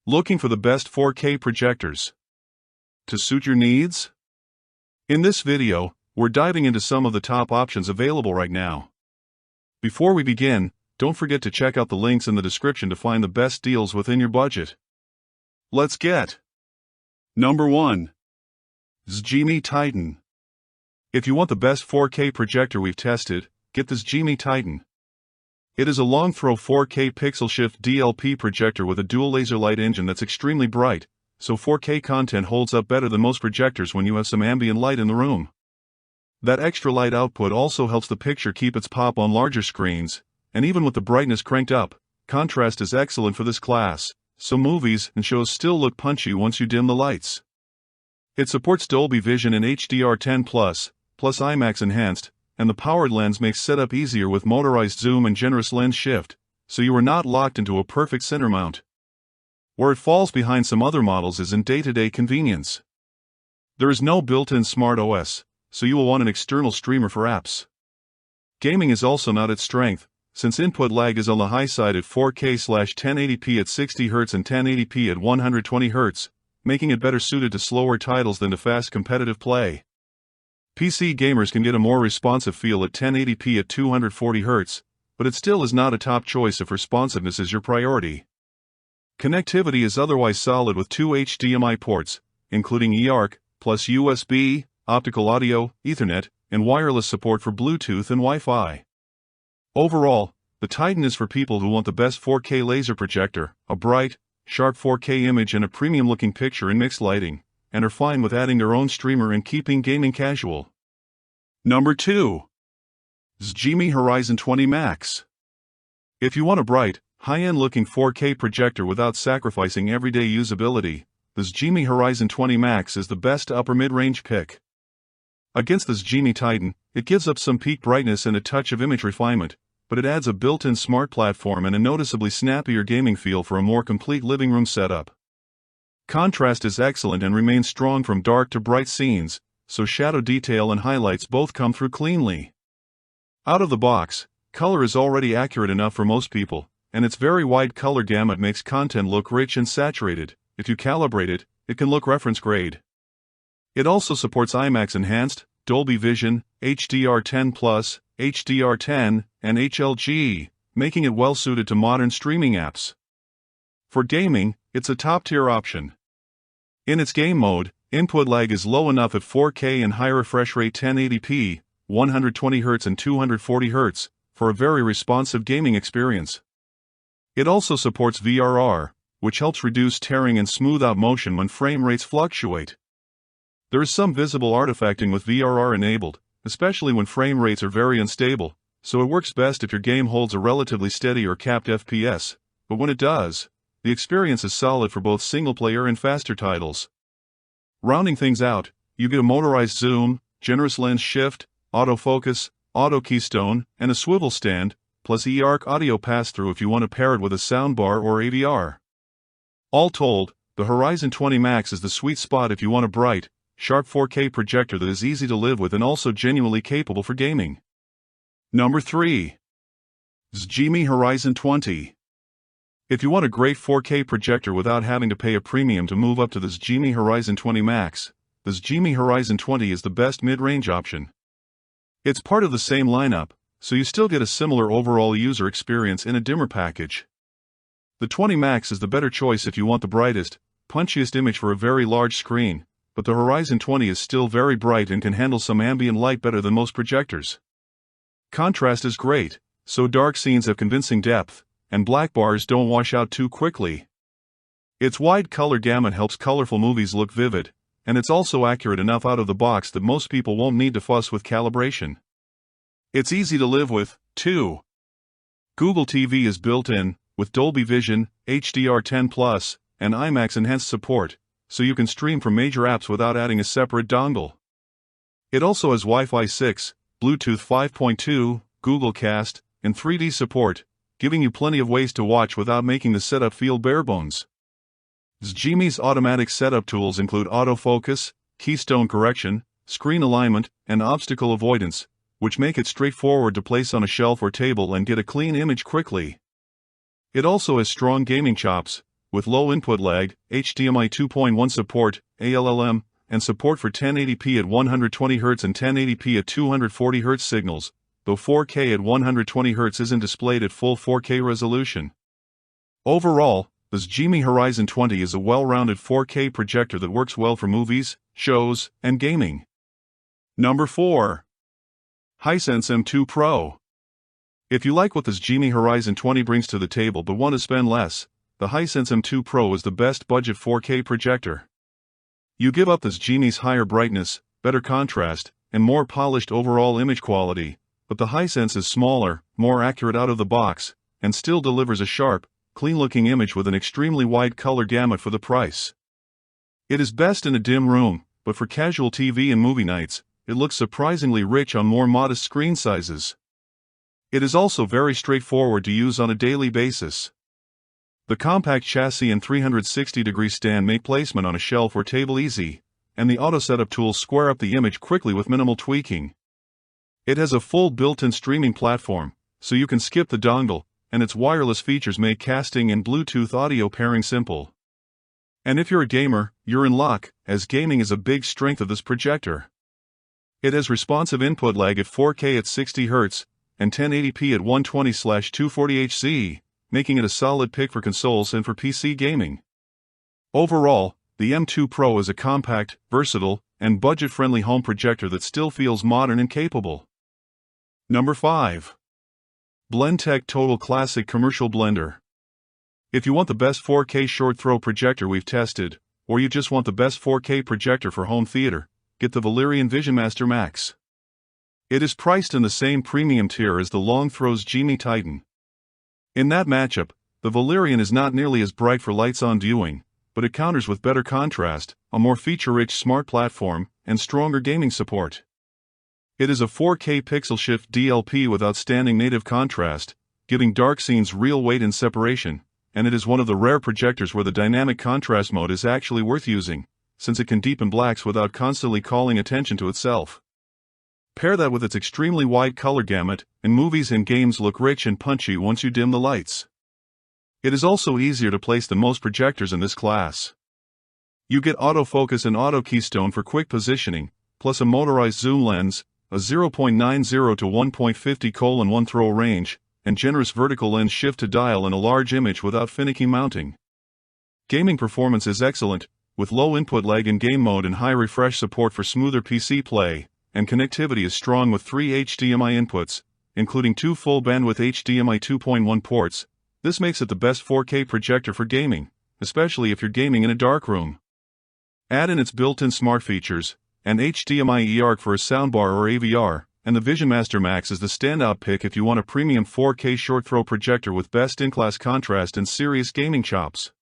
Looking for the best 4K projectors to suit your needs? In this video, we're diving into some of the top options available right now. Before we begin, don't forget to check out the links in the description to find the best deals within your budget. Let's get Number 1. XGIMI Titan. If you want the best 4K projector we've tested, get this XGIMI Titan. It is a long-throw 4K pixel shift DLP projector with a dual laser light engine that's extremely bright, so 4K content holds up better than most projectors when you have some ambient light in the room. That extra light output also helps the picture keep its pop on larger screens, and even with the brightness cranked up, contrast is excellent for this class, so movies and shows still look punchy once you dim the lights. It supports Dolby Vision and HDR10+, plus IMAX Enhanced, and the powered lens makes setup easier with motorized zoom and generous lens shift, so you are not locked into a perfect center mount. Where it falls behind some other models is in day-to-day convenience. There is no built-in smart OS, so you will want an external streamer for apps. Gaming is also not its strength, since input lag is on the high side at 4K/1080p at 60 Hz and 1080p at 120 Hz, making it better suited to slower titles than to fast competitive play. PC gamers can get a more responsive feel at 1080p at 240 Hz, but it still is not a top choice if responsiveness is your priority. Connectivity is otherwise solid with two HDMI ports, including eARC, plus USB, optical audio, Ethernet, and wireless support for Bluetooth and Wi-Fi. Overall, the Titan is for people who want the best 4K laser projector, a bright, sharp 4K image and a premium-looking picture in mixed lighting, and are fine with adding their own streamer and keeping gaming casual. Number 2. XGIMI HORIZON 20 Max. If you want a bright, high-end looking 4K projector without sacrificing everyday usability, the XGIMI HORIZON 20 Max is the best upper mid-range pick. Against the XGIMI Titan, it gives up some peak brightness and a touch of image refinement, but it adds a built-in smart platform and a noticeably snappier gaming feel for a more complete living room setup. Contrast is excellent and remains strong from dark to bright scenes, so shadow detail and highlights both come through cleanly. Out of the box, color is already accurate enough for most people, and its very wide color gamut makes content look rich and saturated. If you calibrate it, it can look reference grade. It also supports IMAX Enhanced, Dolby Vision, HDR10+, HDR10, and HLG, making it well suited to modern streaming apps. For gaming, it's a top-tier option. In its game mode, input lag is low enough at 4K and high refresh rate 1080p, 120 Hz and 240 Hz, for a very responsive gaming experience. It also supports VRR, which helps reduce tearing and smooth out motion when frame rates fluctuate. There is some visible artifacting with VRR enabled, especially when frame rates are very unstable, so it works best if your game holds a relatively steady or capped FPS, but when it does, the experience is solid for both single-player and faster titles. Rounding things out, you get a motorized zoom, generous lens shift, autofocus, auto keystone, and a swivel stand, plus eARC audio pass-through if you want to pair it with a soundbar or AVR. All told, the Horizon 20 Max is the sweet spot if you want a bright, sharp 4K projector that is easy to live with and also genuinely capable for gaming. Number 3. XGIMI HORIZON 20. If you want a great 4K projector without having to pay a premium to move up to the XGIMI HORIZON 20 Max, the XGIMI HORIZON 20 is the best mid-range option. It's part of the same lineup, so you still get a similar overall user experience in a dimmer package. The 20 Max is the better choice if you want the brightest, punchiest image for a very large screen, but the Horizon 20 is still very bright and can handle some ambient light better than most projectors. Contrast is great, so dark scenes have convincing depth, and black bars don't wash out too quickly. Its wide color gamut helps colorful movies look vivid, and it's also accurate enough out of the box that most people won't need to fuss with calibration. It's easy to live with, too. Google TV is built in, with Dolby Vision, HDR10+, and IMAX Enhanced support, so you can stream from major apps without adding a separate dongle. It also has Wi-Fi 6, Bluetooth 5.2, Google Cast, and 3D support, giving you plenty of ways to watch without making the setup feel barebones. XGIMI's automatic setup tools include autofocus, keystone correction, screen alignment, and obstacle avoidance, which make it straightforward to place on a shelf or table and get a clean image quickly. It also has strong gaming chops, with low input lag, HDMI 2.1 support, ALLM, and support for 1080p at 120Hz and 1080p at 240Hz signals, though 4K at 120Hz isn't displayed at full 4K resolution. Overall, the XGIMI HORIZON 20 is a well-rounded 4K projector that works well for movies, shows, and gaming. Number 4. Hisense M2 Pro. If you like what the XGIMI HORIZON 20 brings to the table but want to spend less, the Hisense M2 Pro is the best budget 4K projector. You give up the XGIMI's higher brightness, better contrast, and more polished overall image quality, but the Hisense is smaller, more accurate out of the box, and still delivers a sharp, clean-looking image with an extremely wide color gamut for the price. It is best in a dim room, but for casual TV and movie nights, it looks surprisingly rich on more modest screen sizes. It is also very straightforward to use on a daily basis. The compact chassis and 360-degree stand make placement on a shelf or table easy, and the auto setup tools square up the image quickly with minimal tweaking. It has a full built-in streaming platform, so you can skip the dongle, and its wireless features make casting and Bluetooth audio pairing simple. And if you're a gamer, you're in luck, as gaming is a big strength of this projector. It has responsive input lag at 4K at 60Hz, and 1080p at 120/240Hz, making it a solid pick for consoles and for PC gaming. Overall, the M2 Pro is a compact, versatile, and budget-friendly home projector that still feels modern and capable. Number 5. Blendtec Total Classic Commercial Blender. If you want the best 4K short-throw projector we've tested, or you just want the best 4K projector for home theater, get the Valerian VisionMaster Max. It is priced in the same premium tier as the long-throws XGIMI Titan. In that matchup, the Valerian is not nearly as bright for lights-on viewing, but it counters with better contrast, a more feature-rich smart platform, and stronger gaming support. It is a 4K pixel shift DLP with outstanding native contrast, giving dark scenes real weight and separation, and it is one of the rare projectors where the dynamic contrast mode is actually worth using, since it can deepen blacks without constantly calling attention to itself. Pair that with its extremely wide color gamut, and movies and games look rich and punchy once you dim the lights. It is also easier to place than most projectors in this class. You get autofocus and auto keystone for quick positioning, plus a motorized zoom lens, a 0.90 to 1.50:1 throw range, and generous vertical lens shift to dial in a large image without finicky mounting. Gaming performance is excellent, with low input lag in game mode and high refresh support for smoother PC play, and connectivity is strong with 3 HDMI inputs, including 2 full bandwidth HDMI 2.1 ports. This makes it the best 4K projector for gaming, especially if you're gaming in a dark room. Add in its built-in smart features, and HDMI eARC for a soundbar or AVR, and the VisionMaster Max is the standout pick if you want a premium 4K short-throw projector with best-in-class contrast and serious gaming chops.